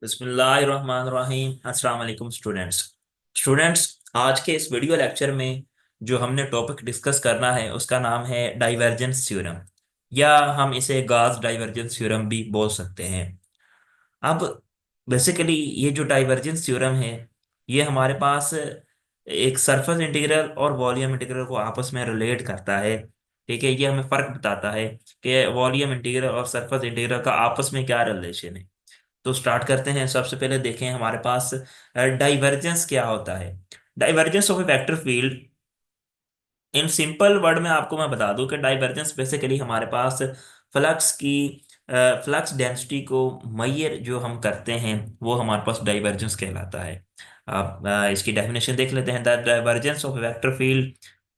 बिस्मिल्लाहिर्रहमानिर्रहीम। अस्सलाम वालेकुम स्टूडेंट्स। स्टूडेंट्स, आज के इस वीडियो लेक्चर में जो हमने टॉपिक डिस्कस करना है उसका नाम है डाइवर्जेंस थ्योरम, या हम इसे गॉस डाइवर्जेंस थ्योरम भी बोल सकते हैं। अब बेसिकली ये जो डाइवर्जेंस थ्योरम है ये हमारे पास एक सरफेस इंटीग्रल और वॉल्यूम इंटीग्रल को आपस में रिलेट करता है। ठीक है, ये हमें फर्क बताता है कि वॉल्यूम इंटीग्रल और सरफेस इंटीग्रल का आपस में क्या रिलेशन है। तो स्टार्ट करते हैं। सबसे पहले देखें हमारे पास डाइवर्जेंस क्या होता है। Divergence of A vector field, in simple word में आपको मैं बता दूं कि डाइवर्जेंस बेसिकली हमारे पास फ्लक्स की फ्लक्स डेंसिटी को मैयर जो हम करते हैं वो हमारे पास डाइवर्जेंस कहलाता है। आप इसकी डेफिनेशन देख लेते हैं। The divergence of vector field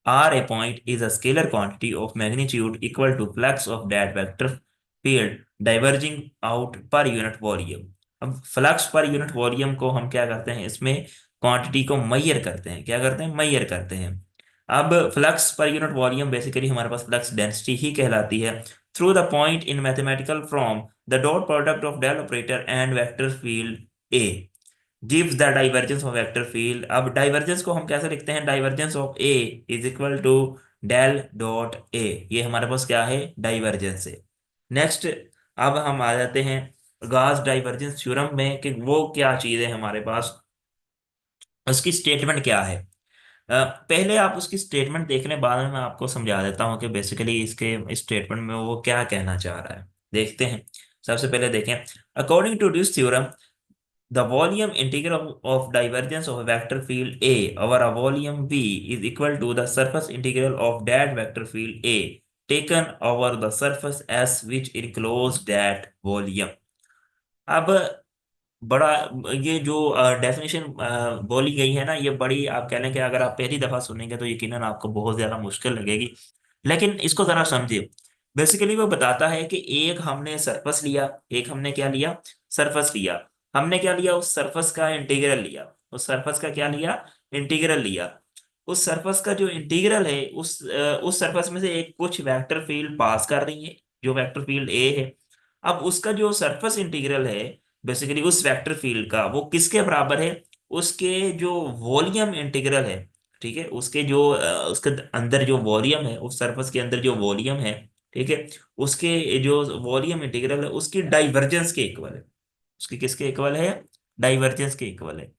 are a point is a scalar quantity of magnitude equal to flux of that vector field diverging out per unit volume. अब फ्लक्स पर यूनिट वॉल्यूम को हम क्या करते हैं, इसमें क्वांटिटी को मैयर करते हैं। क्या करते हैं? मैयर करते हैं। अब flux per unit volume basically हमारे पास फ्लक्स डेंसिटी ही कहलाती है। Through the point in mathematical from the dot product of del operator and vector field A gives the divergence of vector field. अब डाइवर्जेंस को हम कैसे लिखते हैं? Divergence of A is equal to del dot A. ये हमारे पास क्या है? डाइवर्जेंस है। नेक्स्ट, अब हम आ जाते हैं गॉस डाइवर्जेंस थ्योरम में कि वो क्या चीज है हमारे पास, उसकी स्टेटमेंट क्या है। पहले आप उसकी स्टेटमेंट देखने बाद में मैं आपको समझा देता हूँ कि बेसिकली इसके स्टेटमेंट में वो क्या कहना चाह रहा है। देखते हैं। सबसे पहले देखें, according to this theorem the volume integral of divergence of vector field A over a volume v is equal to the surface integral of that vector field A taken over the surface s which enclose that volume। अब बड़ा, ये जो definition बोली गई है ना, ये बड़ी, आप कह लें कि अगर आप पहली दफा सुनेंगे तो यकीनन आपको बहुत ज्यादा मुश्किल लगेगी, लेकिन इसको जरा समझिए। बेसिकली वो बताता है कि एक हमने सरफेस लिया, एक हमने क्या लिया? सरफेस लिया। हमने क्या लिया? उस सरफेस का इंटीग्रल लिया। उस सरफेस का क्या लिया? इंटीग्रल लिया। उस सरफेस का जो इंटीग्रल है, उस सरफेस में से एक कुछ वेक्टर फील्ड पास कर रही है, जो वेक्टर फील्ड ए है। अब उसका जो सरफेस इंटीग्रल है बेसिकली उस वेक्टर फील्ड का, वो किसके बराबर है? उसके जो वॉल्यूम इंटीग्रल है। ठीक है, उसके जो उसके अंदर जो वॉल्यूम है, उस सरफेस के अंदर जो वॉल्यूम है, ठीक है, उसके जो वॉल्यूम इंटीग्रल है उसकी डाइवर्जेंस के इक्वल है। उसकी किसके इक्वल है? डाइवर्जेंस के इक्वल है।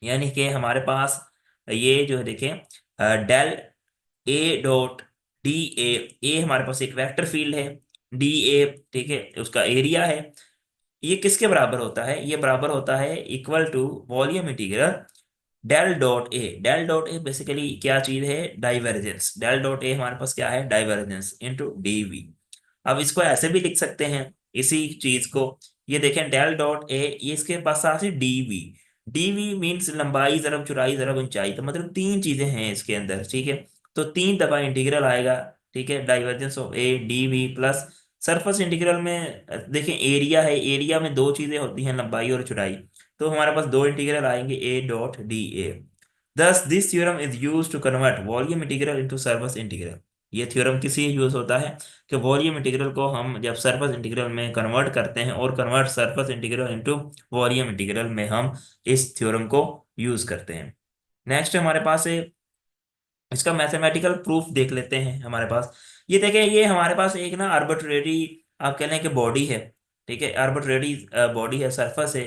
यानी कि हमारे पास ये जो है देखें, del A dot D A, A हमारे पास एक वेक्टर फील्ड है, डी ए, ठीक है, उसका एरिया है। ये किसके बराबर होता है? ये बराबर होता है equal to volume integral del dot A. Del dot A basically क्या चीज है? डाइवर्जेंस। डेल डॉट ए हमारे पास क्या है? Divergence into dv. अब इसको ऐसे भी लिख सकते हैं, इसी चीज को। ये देखें, डेल डॉट ए, ये इसके पास आ से डीवी। डीवी मीन्स लंबाई जरब चौड़ाई जरब ऊंचाई, तो मतलब तीन चीजें हैं इसके अंदर। ठीक है, तो तीन दफा इंटीग्रल आएगा। ठीक है, divergence of A dv plus surface integral में देखें एरिया है, एरिया में दो चीजें होती हैं, लंबाई और चौड़ाई। तो हमारे पास दो इंटीग्रल आएंगे, ए डॉट डी ए। दस this theorem is use to convert volume integral into surface integral. ये थ्योरम किसी यूज होता है कि वॉल्यूम इंटीग्रल को हम जब सरफेस इंटीग्रल में कन्वर्ट करते हैं, और convert surface integral into volume integral में हम इस थ्योरम को यूज करते हैं। नेक्स्ट हमारे पास है, इसका मैथमेटिकल प्रूफ देख लेते हैं हमारे पास। ये देखें, ये हमारे पास एक ना आर्बिट्रेरी, आप कह लें कि बॉडी है। ठीक है, आर्बिट्रेरी बॉडी है, सरफेस है।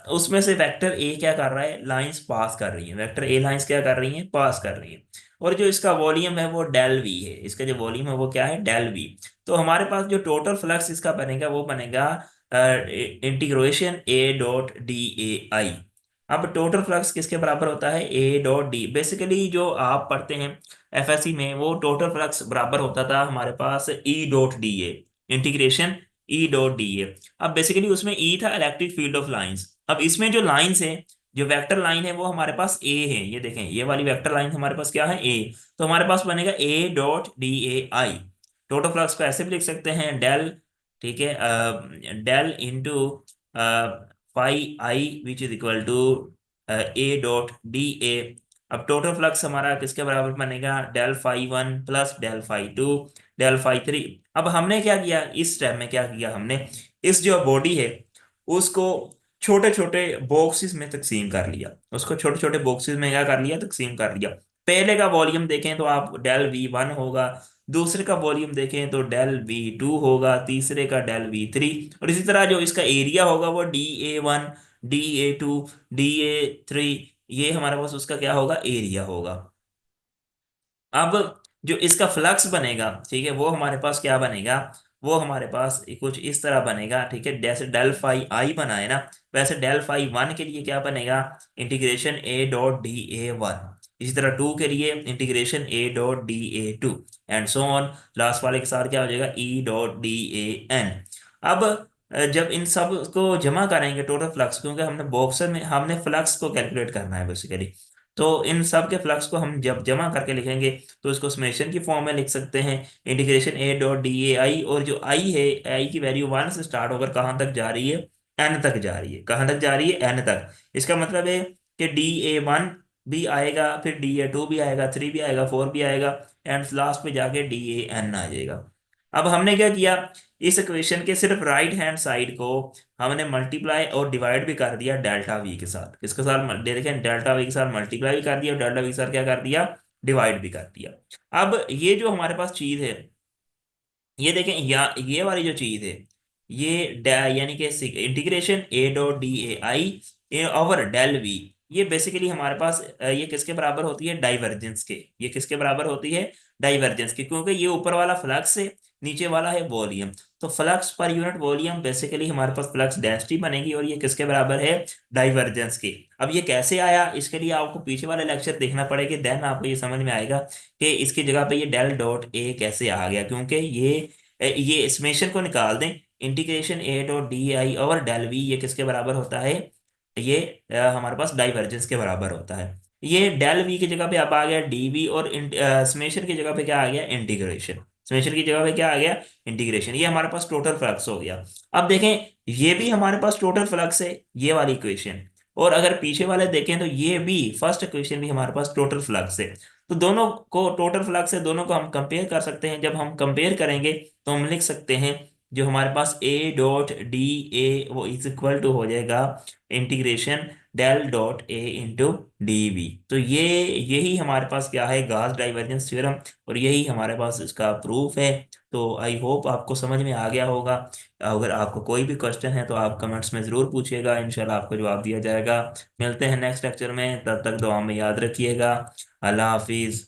उसमें से वेक्टर ए क्या कर रहा है? लाइंस पास कर रही है। वेक्टर ए लाइंस क्या कर रही है? पास कर रही है। और जो इसका वॉल्यूम है वो डेल वी है। इसका जो वॉल्यूम है वो क्या है? Del v. तो हमारे पास जो टोटल फ्लक्स इसका बनेगा वो बनेगा integration A dot D A I. अब टोटल फ्लक्स किसके बराबर होता है? ए डॉट डी। बेसिकली जो आप पढ़ते हैं एफएससी में, वो टोटल फ्लक्स बराबर होता था हमारे पास E dot D A, integration E dot D A. अब बेसिकली उसमें ई था इलेक्ट्रिक फील्ड ऑफ लाइंस। अब इसमें जो लाइंस है, जो वेक्टर लाइन है वो हमारे पास ए है। ये देखें, ये वाली वेक्टर लाइन हमारे पास क्या है? ए। तो हमारे पास बनेगा A dot D A I. Total flux को ऐसे भी लिख सकते हैं, डेल, ठीक है, del into phi I which is equal to A dot D A. अब टोटल फ्लक्स हमारा किसके बराबर बनेगा? Del phi one plus del phi two del phi three. अब हमने क्या किया इस स्टेप में? क्या किया हमने? इस जो बॉडी है उसको छोटे छोटे बॉक्सेस में तकसीम कर लिया। उसको छोटे छोटे बॉक्सेस में क्या कर लिया, तकसीम कर लिया। पहले का वॉल्यूम देखें तो आप डेल V1 होगा, दूसरे का वॉल्यूम देखें तो डेल V2 होगा, तीसरे का डेल V3, और इसी तरह जो इसका एरिया होगा वो DA1, DA2, DA3, ये हमारे पास उसका क्या होगा, एरिया होगा। अब जो इसका फ्लक्स बनेगा, ठीक है, वो हमारे पास क्या बनेगा, वो हमारे पास कुछ इस तरह बनेगा, ठीक है, जैसे डेल फाई आई बनाए ना, वैसे डेल फाई वन के लिए क्या बनेगा, इंटीग्रेशन A.DA1, इसी तरह टू के लिए integration A.DA2, and so on. Last वाले के साथ क्या हो जाएगा, E.DAN। अब जब इन सब को जमा करेंगे टोटल फ्लक्स, क्योंकि हमने बॉक्सर में हमने फ्लक्स को कैलकुलेट करना है बेसिकली, तो इन सब के फ्लक्स को हम जब जमा करके लिखेंगे तो इसको समेशन की फॉर्म में लिख सकते हैं, इंटीग्रेशन A.DAI। और जो आई है, आई की वैल्यू 1 से स्टार्ट होकर कहाँ तक जा रही है, एन तक जा रही है। कहाँ तक जा रही है, एन तक। इसका मतलब है कि DA1 भी आएगा, फिर DA2 भी आएगा, 3 भी आएगा, 4 भी आएगा, एंड लास्ट पे जाके DAN आ जाएगा। अब हमने क्या किया, इस इक्वेशन के सिर्फ राइट हैंड साइड को हमने मल्टीप्लाई और डिवाइड भी कर दिया डेल्टा वी के साथ। किसके साथ, देखें, डेल्टा वी के साथ मल्टीप्लाई भी कर दिया और डेल्टा वी के साथ क्या कर दिया, डिवाइड भी कर दिया। अब ये जो हमारे पास चीज है, ये देखें, या ये वाली जो चीज है, ये यानी कि integration A.DAI over del v, ये बेसिकली हमारे पास ये किसके बराबर होती है, डाइवर्जेंस के। ये किसके बराबर होती है, डाइवर्जेंस के, क्योंकि ये ऊपर वाला फ्लक्स है, नीचे वाला है वॉल्यूम। तो flux per unit volume basically हमारे पास फ्लक्स डेंसिटी बनेगी, और ये किसके बराबर है, डाइवर्जेंस के। अब ये कैसे आया, इसके लिए आपको पीछे वाला लेक्चर देखना पड़ेगा, देन आपको ये समझ में आएगा कि इसकी जगह पे ये डेल डॉट ए कैसे आ गया। क्योंकि ये समेशन को निकाल दें, integration A.DAI over del v, ये किसके बराबर होता है, ये हमारे पास डाइवर्जेंस के बराबर होता है। ये डेल वी की जगह पे अब आ गया DV, और समेशन की जगह पे क्या आ गया, इंटीग्रेशन। समेशन की जगह पे क्या आ गया, इंटीग्रेशन। ये हमारे पास टोटल फ्लक्स हो गया। अब देखें, ये भी हमारे पास टोटल फ्लक्स है, ये वाली इक्वेशन, और अगर पीछे वाले देखें तो ये भी फर्स्ट इक्वेशन भी हमारे पास टोटल फ्लक्स है। तो दोनों को टोटल फ्लक्स है, दोनों को हम कंपेयर कर सकते हैं। जब हम कंपेयर करेंगे तो हम लिख सकते हैं, जो हमारे पास A.DA वो इज इक्वल टू हो जाएगा integration del dot A into DV। तो ये यही हमारे पास क्या है, गाउस डाइवर्जेंस थ्योरम, और यही हमारे पास इसका प्रूफ है। तो आई होप आपको समझ में आ गया होगा। अगर आपको कोई भी क्वेश्चन है तो आप कमेंट्स में ज़रूर पूछिएगा, इंशाल्लाह आपको जवाब दिया जाएगा। मिलते हैं नेक्स्ट लेक्चर में, तब तक दुआ में याद रखिएगा। अल्लाह हाफिज़।